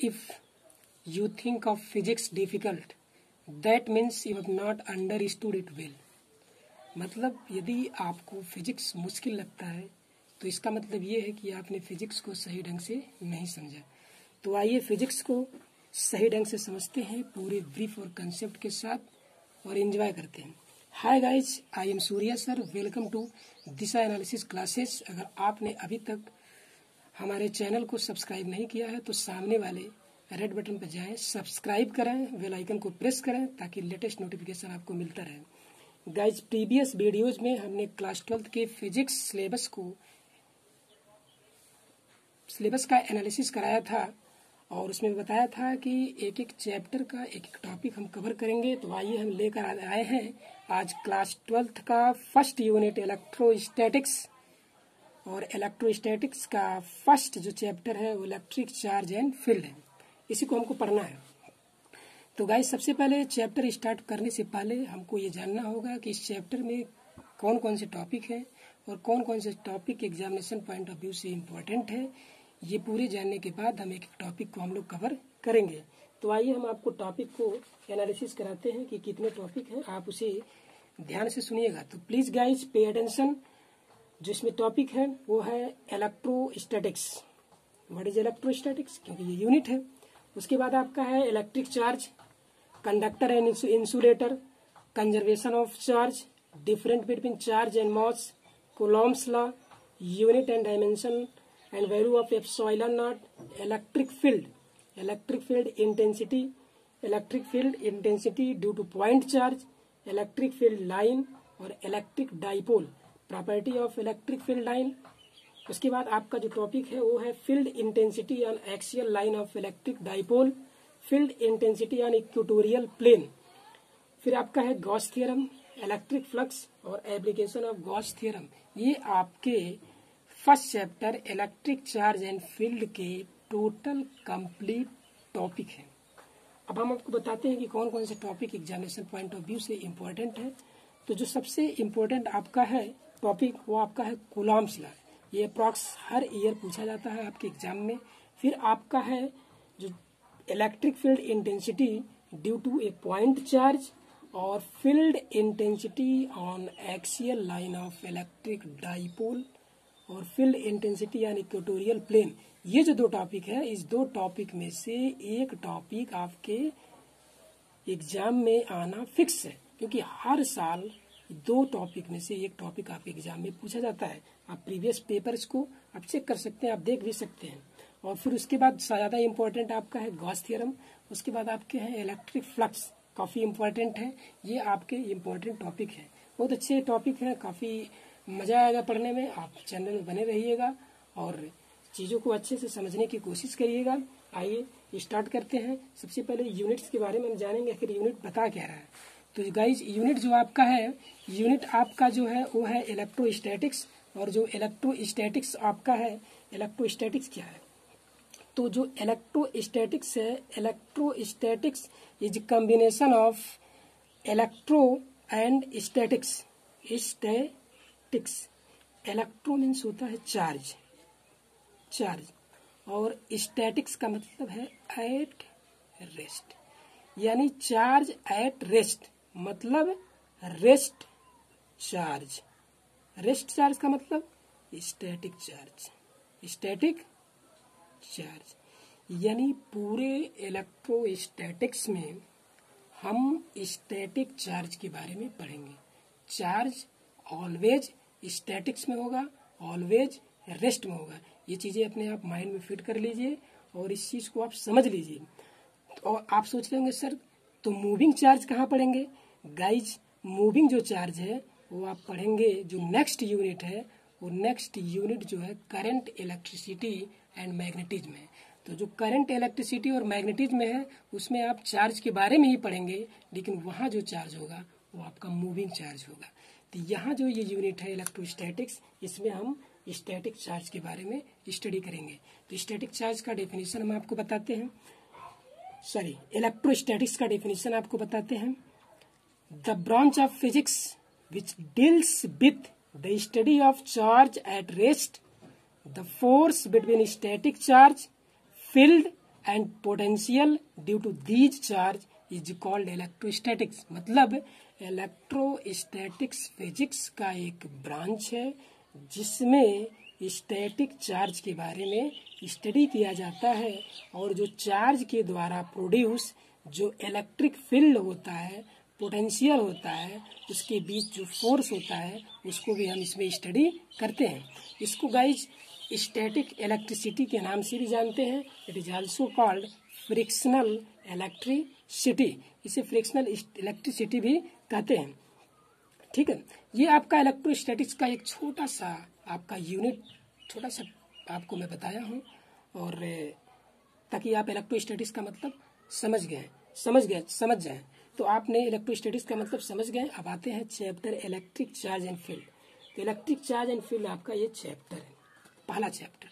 If you think of physics difficult, that means you have not understood it well. मतलब यदि आपको physics मुश्किल लगता है तो इसका मतलब ये है कि आपने फिजिक्स को सही ढंग से नहीं समझा। तो आइए फिजिक्स को सही ढंग से समझते हैं पूरे ब्रीफ और कंसेप्ट के साथ और एंजॉय करते हैं। Hi guys, I am Surya sir, welcome to Disha analysis classes. अगर आपने अभी तक हमारे चैनल को सब्सक्राइब नहीं किया है तो सामने वाले रेड बटन पर जाएं, सब्सक्राइब करें, बेल आइकन को प्रेस करें ताकि लेटेस्ट नोटिफिकेशन आपको मिलता रहे। गाइज, प्रीवियस वीडियोज में हमने क्लास 12 के फिजिक्स सिलेबस का एनालिसिस कराया था और उसमें बताया था कि एक एक चैप्टर का एक एक टॉपिक हम कवर करेंगे। तो आइए हम लेकर आए हैं आज क्लास 12 का फर्स्ट यूनिट इलेक्ट्रोस्टैटिक्स, और इलेक्ट्रोस्टैटिक्स का फर्स्ट जो चैप्टर है वो इलेक्ट्रिक चार्ज एंड फील्ड है। इसी को हमको पढ़ना है। तो गाइस, सबसे पहले चैप्टर स्टार्ट करने से पहले हमको ये जानना होगा कि इस चैप्टर में कौन कौन से टॉपिक हैं और कौन कौन से topic examination point of view से इम्पोर्टेंट है। ये पूरे जानने के बाद हम एक एक टॉपिक को हम लोग कवर करेंगे। तो आइए हम आपको टॉपिक को एनालिसिस कराते हैं कि कितने टॉपिक हैं, आप उसे ध्यान से सुनिएगा। तो प्लीज गाइज पे अटेंशन। जिसमें टॉपिक है वो है इलेक्ट्रोस्टैटिक्स। व्हाट इज इलेक्ट्रोस्टैटिक्स, क्योंकि ये यूनिट है। उसके बाद आपका है electric charge, conductor and insulator, conservation of charge, different between charge and mass, Coulomb's law, unit and dimension and value of epsilon naught, electric field intensity due to point charge, electric field line और electric dipole, property of electric field line. उसके बाद आपका जो topic है वो है field intensity on axial line of electric dipole, field intensity on equatorial plane. फिर आपका है गॉस थ्योरम, इलेक्ट्रिक फ्लक्स और एप्लीकेशन ऑफ गॉस थ्योरम। ये आपके first chapter electric charge and field के टोटल कंप्लीट टॉपिक है। अब हम आपको बताते हैं कि कौन कौन से topic examination point of view से इम्पोर्टेंट है। तो जो सबसे इम्पोर्टेंट आपका है टॉपिक वो आपका है कूलॉम्स लॉ। ये अप्रॉक्स हर ईयर पूछा जाता है आपके एग्जाम में। फिर आपका है जो electric field intensity due to a point charge और field intensity on axial line of electric dipole और field intensity on equatorial plane. ये जो दो टॉपिक है, इस दो टॉपिक में से एक टॉपिक आपके एग्जाम में आना फिक्स है, क्योंकि हर साल दो टॉपिक में से एक टॉपिक आपके एग्जाम में पूछा जाता है। आप प्रीवियस पेपर्स को आप चेक कर सकते हैं, आप देख भी सकते हैं। और फिर उसके बाद ज्यादा इम्पोर्टेंट आपका है गॉस थ्योरम। उसके बाद आपके हैं इलेक्ट्रिक फ्लक्स, काफी इम्पोर्टेंट है। ये आपके इम्पोर्टेंट टॉपिक है, बहुत अच्छे टॉपिक है, काफी मजा आएगा पढ़ने में। आप चैनल में बने रहिएगा और चीजों को अच्छे से समझने की कोशिश करिएगा। आइए स्टार्ट करते हैं। सबसे पहले यूनिट्स के बारे में हम जानेंगे, आखिर यूनिट बता क्या रहा है। तो गाइज, यूनिट जो आपका है, यूनिट आपका जो है वो है इलेक्ट्रोस्टैटिक्स। और जो इलेक्ट्रोस्टैटिक्स आपका है, इलेक्ट्रोस्टैटिक्स क्या है? तो जो इलेक्ट्रोस्टैटिक्स है, electrostatics is combination of electro and statics. Electro means होता है चार्ज, और स्टैटिक्स का मतलब है एट रेस्ट, यानी चार्ज एट रेस्ट मतलब रेस्ट चार्ज। रेस्ट चार्ज का मतलब स्टैटिक चार्ज। यानी पूरे इलेक्ट्रोस्टैटिक्स में हम स्टैटिक चार्ज के बारे में पढ़ेंगे। चार्ज ऑलवेज स्टैटिक्स में होगा, ऑलवेज रेस्ट में होगा। ये चीजें अपने आप माइंड में फिट कर लीजिए और इस चीज को आप समझ लीजिए। और आप सोच रहे होंगे सर तो मूविंग चार्ज कहाँ पढ़ेंगे? गाइज, मूविंग जो चार्ज है वो आप पढ़ेंगे जो नेक्स्ट यूनिट है, वो नेक्स्ट यूनिट जो है करंट इलेक्ट्रिसिटी एंड मैग्नेटिज्म है। तो जो करंट इलेक्ट्रिसिटी और मैग्नेटिज्म है उसमें आप चार्ज के बारे में ही पढ़ेंगे, लेकिन वहाँ जो चार्ज होगा वो आपका मूविंग चार्ज होगा। तो यहाँ जो ये यूनिट है इलेक्ट्रोस्टैटिक्स, इसमें हम स्टैटिक चार्ज के बारे में स्टडी करेंगे। तो स्टैटिक चार्ज का डेफिनेशन हम आपको बताते हैं, इलेक्ट्रोस्टैटिक्स का डेफिनेशन आपको बताते हैं। The branch of physics which deals with the study of charge at rest, the force between static charge, field and potential due to these charge is called electrostatics. मतलब electrostatics physics का एक branch है जिसमें static charge के बारे में study किया जाता है, और जो चार्ज के द्वारा प्रोड्यूस जो इलेक्ट्रिक फील्ड होता है, पोटेंशियल होता है, उसके बीच जो फोर्स होता है उसको भी हम इसमें स्टडी करते हैं। इसको गाइज स्टैटिक इलेक्ट्रिसिटी के नाम से भी जानते हैं। It is also called frictional electricity. इसे फ्रिक्शनल इलेक्ट्रिसिटी भी कहते हैं। ठीक है, ये आपका इलेक्ट्रोस्टैटिक्स का एक छोटा सा आपका यूनिट, छोटा सा आपको मैं बताया हूँ, और ताकि आप इलेक्ट्रोस्टैटिक्स का मतलब समझ जाएं। तो आपने इलेक्ट्रोस्टैटिक्स का मतलब समझ गए। अब आते हैं chapter electric charge and field. तो इलेक्ट्रिक चार्ज एंड फील्ड आपका ये चैप्टर है, पहला चैप्टर।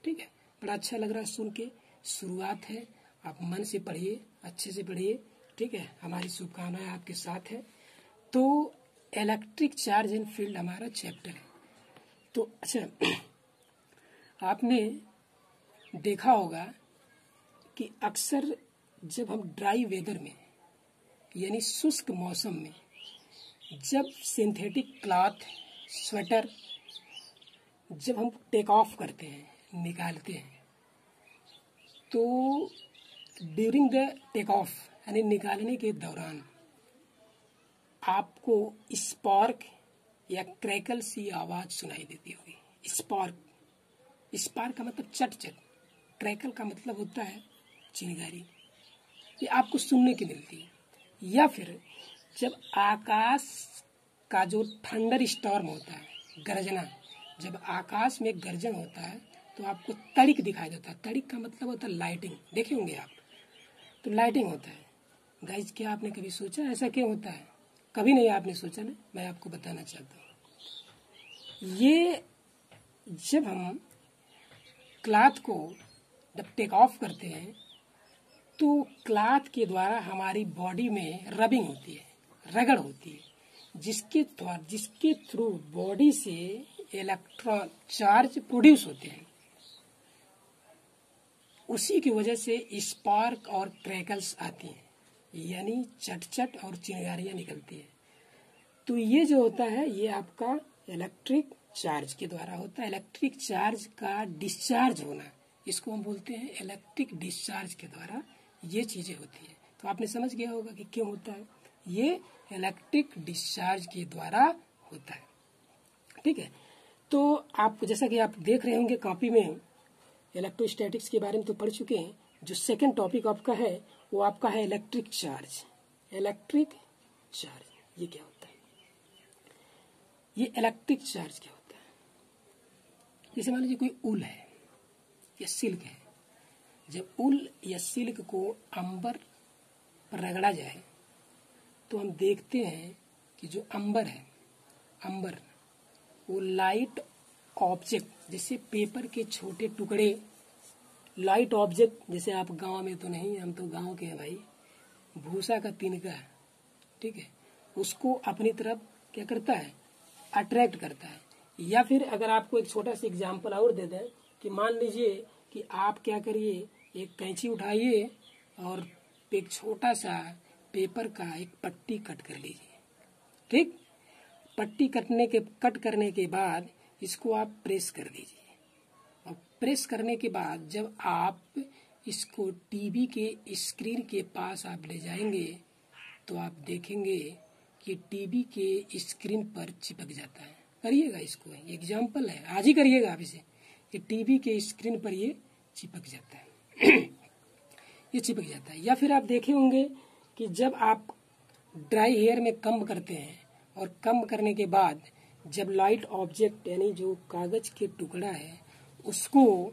ठीक है, बड़ा अच्छा लग रहा है सुन के, शुरुआत है, आप मन से पढ़िए, अच्छे से पढ़िए। ठीक है, हमारी शुभकामनाएं आपके साथ है। तो इलेक्ट्रिक चार्ज एंड फील्ड हमारा चैप्टर है। तो अच्छा, आपने देखा होगा कि अक्सर जब हम ड्राई वेदर में यानी शुष्क मौसम में जब सिंथेटिक क्लॉथ, स्वेटर जब हम टेक ऑफ करते हैं, निकालते हैं, तो ड्यूरिंग द टेक ऑफ यानी निकालने के दौरान आपको स्पार्क या क्रैकल सी आवाज सुनाई देती होगी। स्पार्क का मतलब चट चट, क्रैकल का मतलब होता है चिंगारी। ये आपको सुनने की मिलती है। या फिर जब आकाश का जो थंडर स्टॉर्म होता है, गर्जना, जब आकाश में गर्जन होता है तो आपको तड़िक दिखाई देता है। तड़िक का मतलब होता है लाइटिंग, देखे होंगे आप, तो लाइटिंग होता है। गाइज, क्या आपने कभी सोचा ऐसा क्यों होता है? कभी नहीं आपने सोचा ना, मैं आपको बताना चाहता हूँ। ये जब हम क्लॉथ को जब टेक ऑफ करते हैं तो क्लॉथ के द्वारा हमारी बॉडी में रबिंग होती है, रगड़ होती है, जिसके थ्रू बॉडी से इलेक्ट्रॉन चार्ज प्रोड्यूस होते हैं। उसी की वजह से स्पार्क और क्रैकल्स आती हैं, यानी चट और चिंगारियां निकलती है। तो ये जो होता है ये आपका इलेक्ट्रिक चार्ज के द्वारा होता है। इलेक्ट्रिक चार्ज का डिस्चार्ज होना, इसको हम बोलते हैं इलेक्ट्रिक डिस्चार्ज के द्वारा ये चीजें होती है। तो आपने समझ गया होगा कि क्यों होता है, ये इलेक्ट्रिक डिस्चार्ज के द्वारा होता है। ठीक है, तो आप जैसा कि आप देख रहे होंगे कॉपी में, इलेक्ट्रोस्टैटिक्स के बारे में तो पढ़ चुके हैं। जो सेकंड टॉपिक आपका है वो आपका है इलेक्ट्रिक चार्ज। इलेक्ट्रिक चार्ज ये क्या होता है? ये इलेक्ट्रिक चार्ज क्या होता है? जैसे मान लीजिए कोई ऊल है या सिल्क है, जब ऊल या सिल्क को अंबर पर रगड़ा जाए तो हम देखते हैं कि जो अंबर है, अंबर वो लाइट ऑब्जेक्ट, जैसे पेपर के छोटे टुकड़े, लाइट ऑब्जेक्ट, जैसे आप गांव में तो नहीं, हम तो गांव के हैं भाई, भूसा का तिनका, ठीक है, उसको अपनी तरफ क्या करता है, अट्रैक्ट करता है। या फिर अगर आपको एक छोटा सा एग्जांपल और दे दें कि मान लीजिए कि आप क्या करिए, एक कैंची उठाइए और एक छोटा सा पेपर का एक पट्टी कट कर लीजिए। ठीक, पट्टी कट करने के बाद इसको आप प्रेस कर दीजिए, और प्रेस करने के बाद जब आप इसको टीवी के स्क्रीन के पास आप ले जाएंगे तो आप देखेंगे कि टीवी के स्क्रीन पर चिपक जाता है। करिएगा इसको, एग्जाम्पल है, आज ही करिएगा आप इसे, कि टीवी के स्क्रीन पर ये चिपक जाता है ये चिपक जाता है। या फिर आप देखे होंगे कि जब आप ड्राई हेयर में कम करते हैं और कम करने के बाद जब लाइट ऑब्जेक्ट यानी जो कागज के टुकड़ा है उसको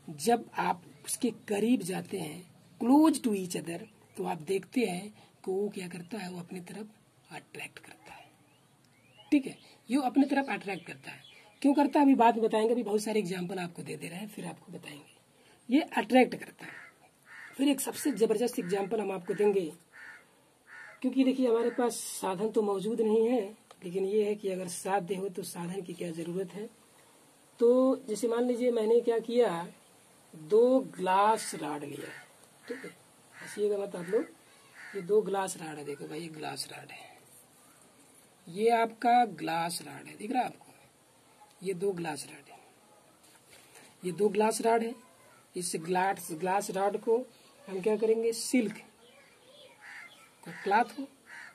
जब आप उसके करीब जाते हैं, क्लोज टू ईच अदर, तो आप देखते हैं कि वो क्या करता है, वो अपनी तरफ अट्रैक्ट करता है। ठीक है, ये अपनी तरफ अट्रैक्ट करता है। क्यों करता है अभी बात बताएंगे, अभी बहुत सारे एग्जाम्पल आपको दे रहे हैं, फिर आपको बताएंगे। ये अट्रैक्ट करता है। फिर एक सबसे जबरदस्त एग्जाम्पल हम आपको देंगे, क्योंकि देखिए हमारे पास साधन तो मौजूद नहीं है, लेकिन ये है कि अगर साध्य हो तो साधन की क्या जरूरत है। तो जैसे मान लीजिए मैंने क्या किया 2 ग्लास राड लिया है, ठीक है, हंसिएगा मत आप लोग। ये 2 ग्लास राड है, देखो भाई ये ग्लास राड है, ये आपका ग्लास राड है, दिख रहा है आपको, ये 2 ग्लास राड है, ये 2 ग्लास राड है। इस ग्लास राड को हम क्या करेंगे, सिल्क को क्लॉथ हो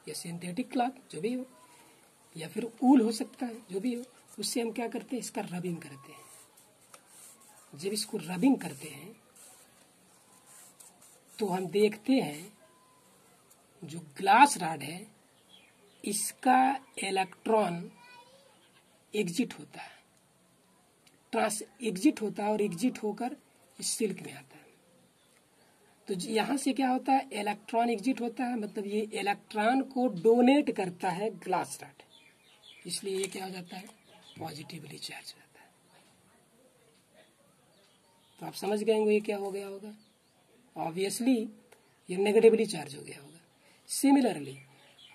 या सिंथेटिक क्लॉथ जो भी हो, या फिर ऊल हो सकता है, जो भी हो, उससे हम क्या करते हैं, इसका रबिंग करते हैं। जब इसको रबिंग करते हैं तो हम देखते हैं जो ग्लास राड है इसका इलेक्ट्रॉन एग्जिट होता है, एग्जिट होता है और एग्जिट होकर इस सिल्क में आता है। तो यहाँ से क्या होता है, इलेक्ट्रॉन एग्जिट होता है, मतलब ये इलेक्ट्रॉन को डोनेट करता है ग्लास राड, इसलिए ये क्या हो जाता है, पॉजिटिवली चार्ज होता है। तो आप समझ गए होंगे ये क्या हो गया होगा, ऑब्वियसली ये नेगेटिवली चार्ज हो गया होगा। सिमिलरली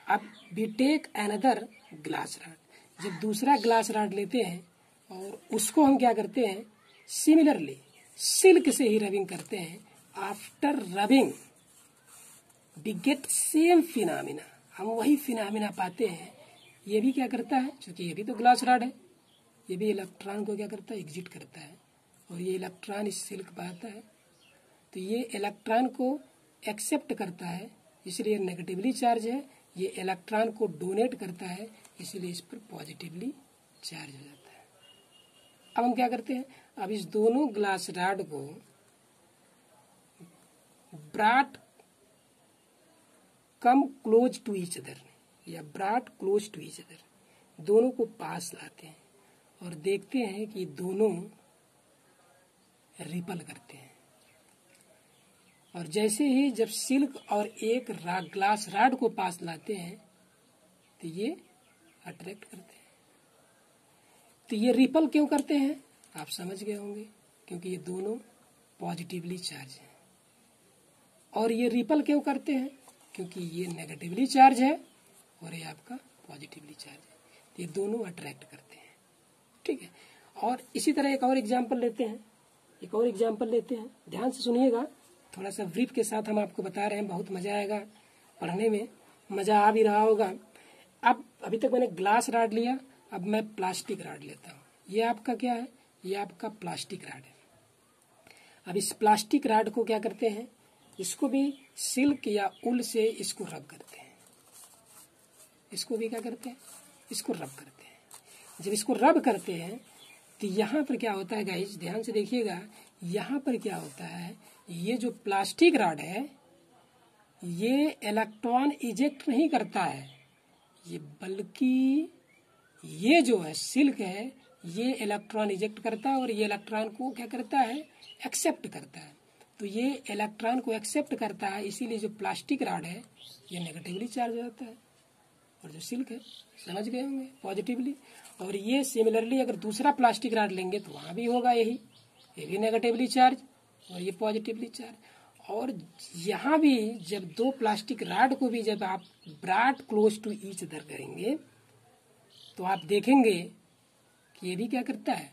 अब we take another glass rod, जब दूसरा ग्लास राड लेते हैं और उसको हम क्या करते हैं, सिमिलरली सिल्क से ही रबिंग करते हैं। After rubbing we get same phenomena, हम वही फिनोमिना पाते हैं। ये भी क्या करता है, क्योंकि ये भी तो ग्लास राड है, ये भी इलेक्ट्रॉन को क्या करता है, एग्जिट करता है, और ये इलेक्ट्रॉन इस सिल्क पर आता है, तो ये इलेक्ट्रॉन को एक्सेप्ट करता है, इसलिए नेगेटिवली चार्ज है। ये इलेक्ट्रॉन को डोनेट करता है, इसलिए इस पर पॉजिटिवली चार्ज हो जाता है। अब हम क्या करते हैं, अब इस दोनों ग्लास राड को brought come close to each other, या brought close to each other, दोनों को पास लाते हैं और देखते हैं कि दोनों रिपल करते हैं। और जैसे ही जब सिल्क और एक ग्लास राड को पास लाते हैं तो ये अट्रैक्ट करते हैं। तो ये रिपल क्यों करते हैं, आप समझ गए होंगे, क्योंकि ये दोनों पॉजिटिवली चार्ज हैं। और ये रिपल क्यों करते हैं, क्योंकि ये नेगेटिवली चार्ज है और ये आपका पॉजिटिवली चार्ज है, तो ये दोनों अट्रैक्ट करते हैं, ठीक है। और इसी तरह एक और एग्जाम्पल लेते हैं, ध्यान से सुनिएगा, थोड़ा सा ब्रीफ के साथ हम आपको बता रहे हैं, बहुत मजा आएगा पढ़ने में, मजा आ भी रहा होगा। अब अभी तक मैंने ग्लास राड लिया, अब मैं प्लास्टिक राड लेता हूँ। ये आपका क्या है, ये आपका प्लास्टिक राड है। अब इस प्लास्टिक राड को क्या करते हैं, इसको भी सिल्क या उल से इसको रब करते हैं, इसको भी क्या करते हैं, इसको रब करते हैं। जब इसको रब करते हैं तो यहाँ पर क्या होता है गाइस, ध्यान से देखिएगा, यहाँ पर क्या होता है, ये जो प्लास्टिक राड है ये इलेक्ट्रॉन इजेक्ट नहीं करता है, ये बल्कि ये जो है सिल्क है ये इलेक्ट्रॉन इजेक्ट करता है और ये इलेक्ट्रॉन को क्या करता है, एक्सेप्ट करता है। तो ये इलेक्ट्रॉन को एक्सेप्ट करता है, इसीलिए जो प्लास्टिक राड है ये नेगेटिवली चार्ज हो जाता है, और जो सिल्क है समझ गए होंगे पॉजिटिवली। और ये सिमिलरली अगर दूसरा प्लास्टिक राड लेंगे तो वहाँ भी होगा यही, ये भी नेगेटिवली चार्ज और ये पॉजिटिवली चार्ज। और यहाँ भी जब 2 प्लास्टिक राड को भी जब आप brought close to each other करेंगे तो आप देखेंगे कि ये भी क्या करता है,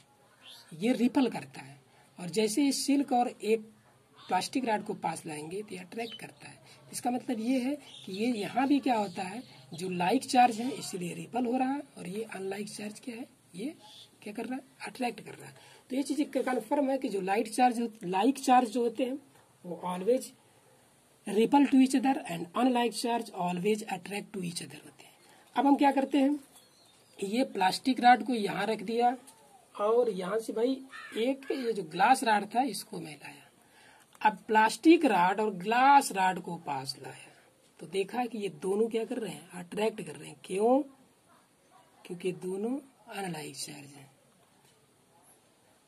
ये रिपल करता है। और जैसे ही सिल्क और एक प्लास्टिक राड को पास लाएंगे तो ये अट्रैक्ट करता है। इसका मतलब ये है कि ये यहाँ भी क्या होता है, जो लाइक चार्ज है इसलिए रिपल हो रहा है, और ये अनलाइक चार्ज क्या है, ये क्या कर रहा है, अट्रैक्ट कर रहा है। तो ये चीज़ कन्फर्म है कि जो लाइक चार्ज जो होते हैं वो always repel to each other and unlike charge always attract to each other होते हैं। अब हम क्या करते हैं, ये प्लास्टिक राड को यहाँ रख दिया और यहाँ से भाई एक ये जो ग्लास राड था इसको मैं लाया। अब प्लास्टिक राड और ग्लास राड को पास लाया तो देखा कि ये दोनों क्या कर रहे हैं, अट्रैक्ट कर रहे हैं। क्यों, क्योंकि दोनों अनलाइक चार्ज हैं।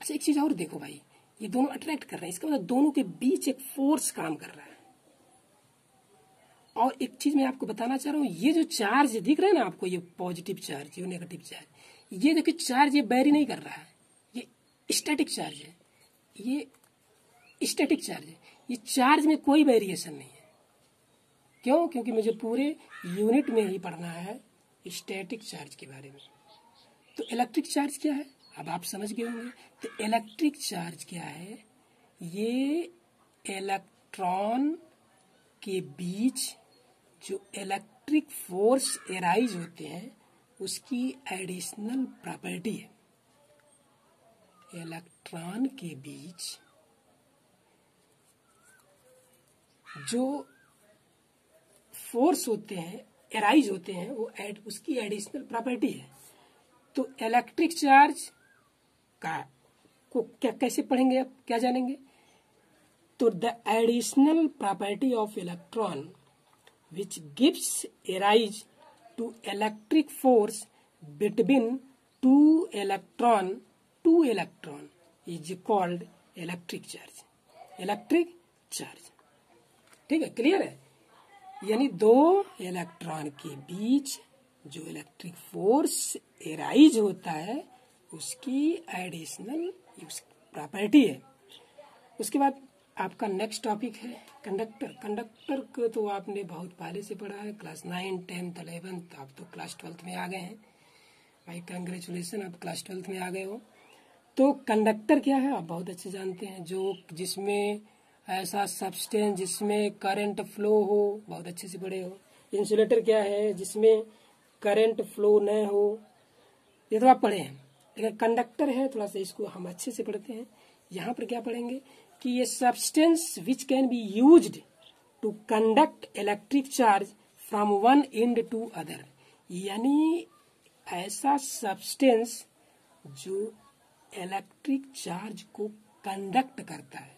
अच्छा एक चीज और देखो भाई, ये दोनों अट्रैक्ट कर रहे हैं, इसका मतलब दोनों के बीच एक फोर्स काम कर रहा है। और एक चीज मैं आपको बताना चाह रहा हूँ, ये जो चार्ज दिख रहा है ना आपको, ये पॉजिटिव चार्ज, ये नेगेटिव चार्ज, ये देखिए चार्ज ये बैरी नहीं कर रहा है, ये स्टैटिक चार्ज है, ये स्टैटिक चार्ज है, ये चार्ज में कोई वेरिएशन नहीं है। क्यों, क्योंकि मुझे पूरे यूनिट में ही पढ़ना है स्टैटिक चार्ज के बारे में। तो इलेक्ट्रिक चार्ज क्या है, अब आप समझ गए होंगे। तो इलेक्ट्रिक चार्ज क्या है, ये इलेक्ट्रॉन के बीच जो इलेक्ट्रिक फोर्स एराइज होते हैं उसकी एडिशनल प्रॉपर्टी है। इलेक्ट्रॉन के बीच जो फोर्स होते हैं एराइज होते हैं वो उसकी एडिशनल प्रॉपर्टी है। तो इलेक्ट्रिक चार्ज का को क्या कैसे पढ़ेंगे, आप क्या जानेंगे? तो the additional property of electron which gives arise to electric force between two electron is called electric charge. Electric charge, ठीक है, क्लियर है? यानी दो इलेक्ट्रॉन के बीच जो इलेक्ट्रिक फोर्स एराइज होता है उसकी एडिशनल प्रॉपर्टी है। उसके बाद आपका नेक्स्ट टॉपिक है कंडक्टर। कंडक्टर को तो आपने बहुत पहले से पढ़ा है, क्लास 9, 10, 11, आप तो क्लास 12 में आ गए हैं भाई, कंग्रेचुलेसन, आप क्लास 12 में आ गए हो। तो कंडक्टर क्या है आप बहुत अच्छे जानते हैं, जो जिसमें ऐसा सब्सटेंस जिसमें करंट फ्लो हो, बहुत अच्छे से पढ़े हो। इंसुलेटर क्या है? जिसमें करंट फ्लो न हो, ये तो आप पढ़े हैं। लेकिन कंडक्टर है, थोड़ा सा इसको हम अच्छे से पढ़ते हैं। यहाँ पर क्या पढ़ेंगे कि ये substance which can be used to conduct electric charge from one end to other, यानी ऐसा सब्सटेंस जो इलेक्ट्रिक चार्ज को कंडक्ट करता है,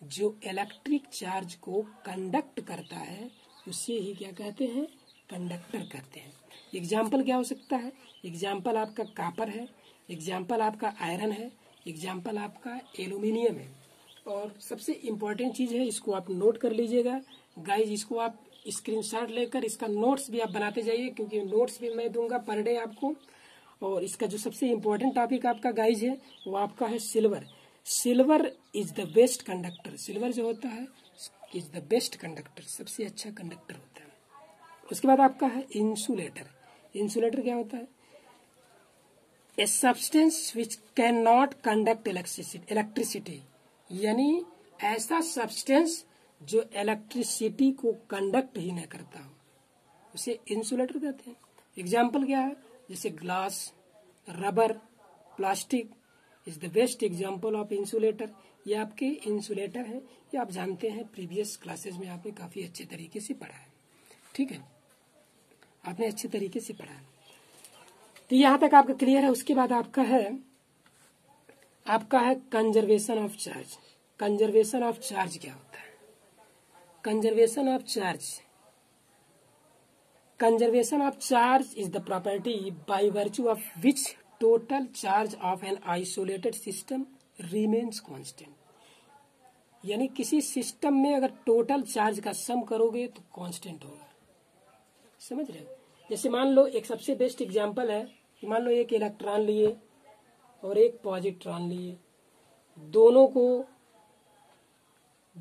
जो इलेक्ट्रिक चार्ज को कंडक्ट करता है उसे ही क्या कहते हैं? कंडक्टर कहते हैं। एग्जाम्पल क्या हो सकता है? एग्जाम्पल आपका कॉपर है, एग्जाम्पल आपका आयरन है, एग्जाम्पल आपका एल्यूमिनियम है। और सबसे इम्पोर्टेंट चीज है, इसको आप नोट कर लीजिएगा गाइज, इसको आप स्क्रीनशॉट लेकर इसका नोट्स भी आप बनाते जाइए, क्योंकि नोट्स भी मैं दूंगा पर डे आपको। और इसका जो सबसे इम्पोर्टेंट टॉपिक आपका गाइज है वो आपका है silver. Silver is the best conductor. Silver जो होता है इज द बेस्ट कंडक्टर, सबसे अच्छा कंडक्टर होता है। उसके बाद आपका है इंसुलेटर। इंसुलेटर क्या होता है? A substance which can not conduct electricity, यानी ऐसा सब्सटेंस जो इलेक्ट्रिसिटी को कंडक्ट ही नहीं करता हो उसे इंसुलेटर कहते हैं। एग्जाम्पल क्या है? जैसे glass, rubber, plastic is the best example of insulator. ये आपके इंसुलेटर हैं, ये आप जानते हैं, प्रीवियस क्लासेस में आपने काफी अच्छे तरीके से पढ़ा है, ठीक है, आपने अच्छे तरीके से पढ़ा है। तो यहाँ तक आपका क्लियर है। उसके बाद आपका है conservation of charge. Conservation of charge क्या होता है? Conservation of charge, conservation of charge is the property by virtue of which total charge of an isolated system remains constant, यानी किसी सिस्टम में अगर टोटल चार्ज का सम करोगे तो कांस्टेंट होगा। समझ रहे हो? जैसे मान लो एक सबसे बेस्ट एग्जांपल है, मान लो एक इलेक्ट्रॉन लिए और एक पॉजिट्रॉन लिए, दोनों को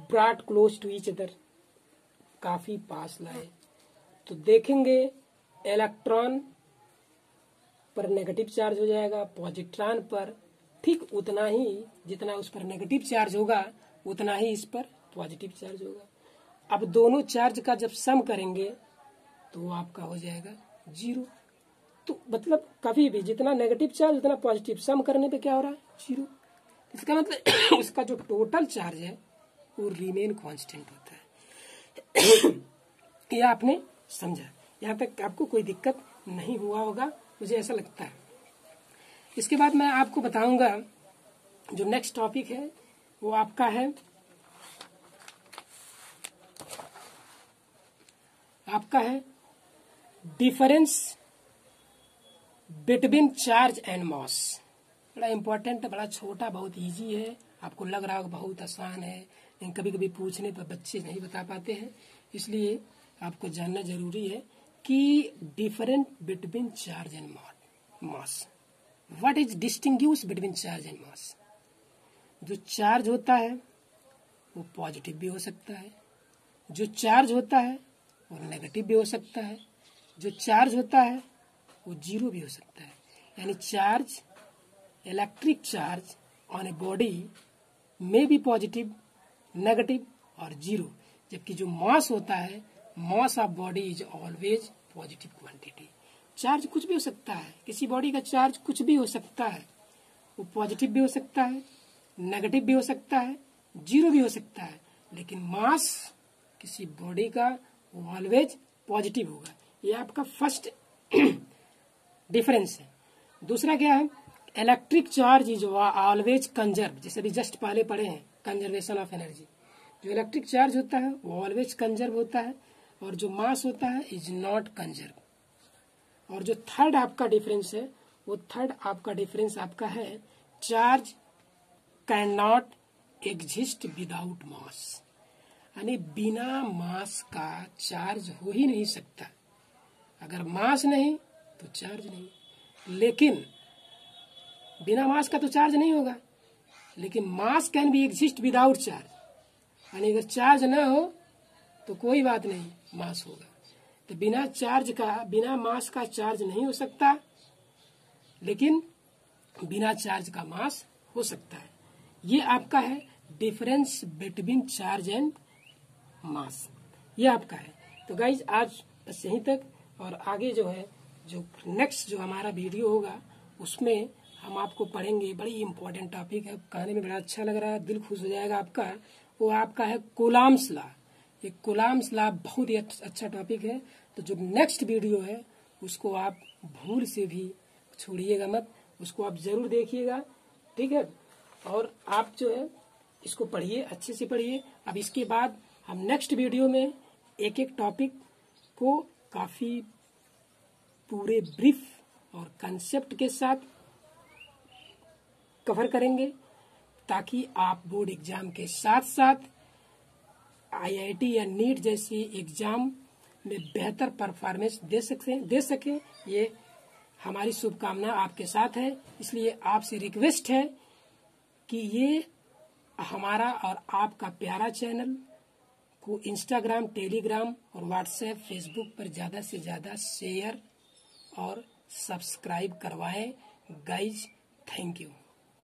brought close to each other, काफी पास लाए, तो देखेंगे इलेक्ट्रॉन पर नेगेटिव चार्ज हो जाएगा, पॉजिट्रॉन पर ठीक उतना ही, जितना उस पर नेगेटिव चार्ज होगा उतना ही इस पर पॉजिटिव चार्ज होगा। अब दोनों चार्ज का जब सम करेंगे तो आपका हो जाएगा 0। तो मतलब कभी भी जितना नेगेटिव चार्ज उतना पॉजिटिव, सम करने पे क्या हो रहा है? 0। इसका मतलब उसका जो टोटल चार्ज है वो रिमेन कांस्टेंट होता है। ये आपने समझा? यहाँ तक आपको कोई दिक्कत नहीं हुआ होगा, मुझे ऐसा लगता है। इसके बाद मैं आपको बताऊंगा जो नेक्स्ट टॉपिक है वो आपका है डिफरेंस बिटवीन चार्ज एंड मास। बड़ा इंपॉर्टेंट है, बड़ा छोटा, बहुत इजी है, आपको लग रहा होगा बहुत आसान है, लेकिन कभी कभी पूछने पर बच्चे नहीं बता पाते हैं, इसलिए आपको जानना जरूरी है कि different between charge and mass. What is distinguish between charge and मास? जो चार्ज होता है वो पॉजिटिव भी हो सकता है, जो चार्ज होता है वो नेगेटिव भी हो सकता है, जो चार्ज होता है वो 0 भी हो सकता है। यानी charge, electric charge on a body may be positive negative और जीरो। जबकि जो मास होता है, mass of body is always positive quantity. Charge कुछ भी हो सकता है, किसी बॉडी का चार्ज कुछ भी हो सकता है, वो पॉजिटिव भी हो सकता है, नेगेटिव भी हो सकता है, जीरो भी हो सकता है, लेकिन मास किसी बॉडी का वो ऑलवेज पॉजिटिव होगा। ये आपका फर्स्ट डिफरेंस है। दूसरा क्या है, electric charge is always conserve. जैसे अभी जस्ट पहले पढ़े हैं कंजर्वेशन ऑफ एनर्जी। जो इलेक्ट्रिक चार्ज होता है वो ऑलवेज कंजर्व होता है, और जो मास होता है इज नॉट कंजर्व। और जो थर्ड आपका डिफरेंस है, वो थर्ड आपका डिफरेंस आपका है, charge can not exist without mass. यानी बिना मास का चार्ज हो ही नहीं सकता। अगर मास नहीं तो चार्ज नहीं, लेकिन बिना मास का तो चार्ज नहीं होगा। लेकिन मास can be exist without charge, यानी अगर चार्ज न हो तो कोई बात नहीं, मास होगा। तो बिना चार्ज का, बिना मास का चार्ज नहीं हो सकता, लेकिन बिना चार्ज का मास हो सकता है। ये आपका है डिफरेंस बिटवीन चार्ज एंड मास, ये आपका है। तो गाइज आज बस यहीं तक, और आगे जो है, जो नेक्स्ट जो हमारा वीडियो होगा उसमें हम आपको पढ़ेंगे। बड़ी इंपॉर्टेंट टॉपिक है, कहने में बड़ा अच्छा लग रहा है, दिल खुश हो जाएगा आपका। वो आपका है कूलॉम्स लॉ। ये कूलॉम्स लॉ बहुत ही अच्छा टॉपिक है। तो जो नेक्स्ट वीडियो है उसको आप भूल से भी छोड़िएगा मत, उसको आप जरूर देखिएगा, ठीक है। और आप जो है इसको पढ़िए, अच्छे से पढ़िए। अब इसके बाद हम नेक्स्ट वीडियो में एक एक टॉपिक को काफी पूरे ब्रीफ और कंसेप्ट के साथ कवर करेंगे, ताकि आप बोर्ड एग्जाम के साथ साथ आईआईटी या नीट जैसी एग्जाम में बेहतर परफॉर्मेंस दे सके। ये हमारी शुभकामना आपके साथ है। इसलिए आपसे रिक्वेस्ट है कि ये हमारा और आपका प्यारा चैनल को इंस्टाग्राम, टेलीग्राम और व्हाट्सएप, फेसबुक पर ज्यादा से ज्यादा शेयर और सब्सक्राइब करवाएं। Guys, thank you.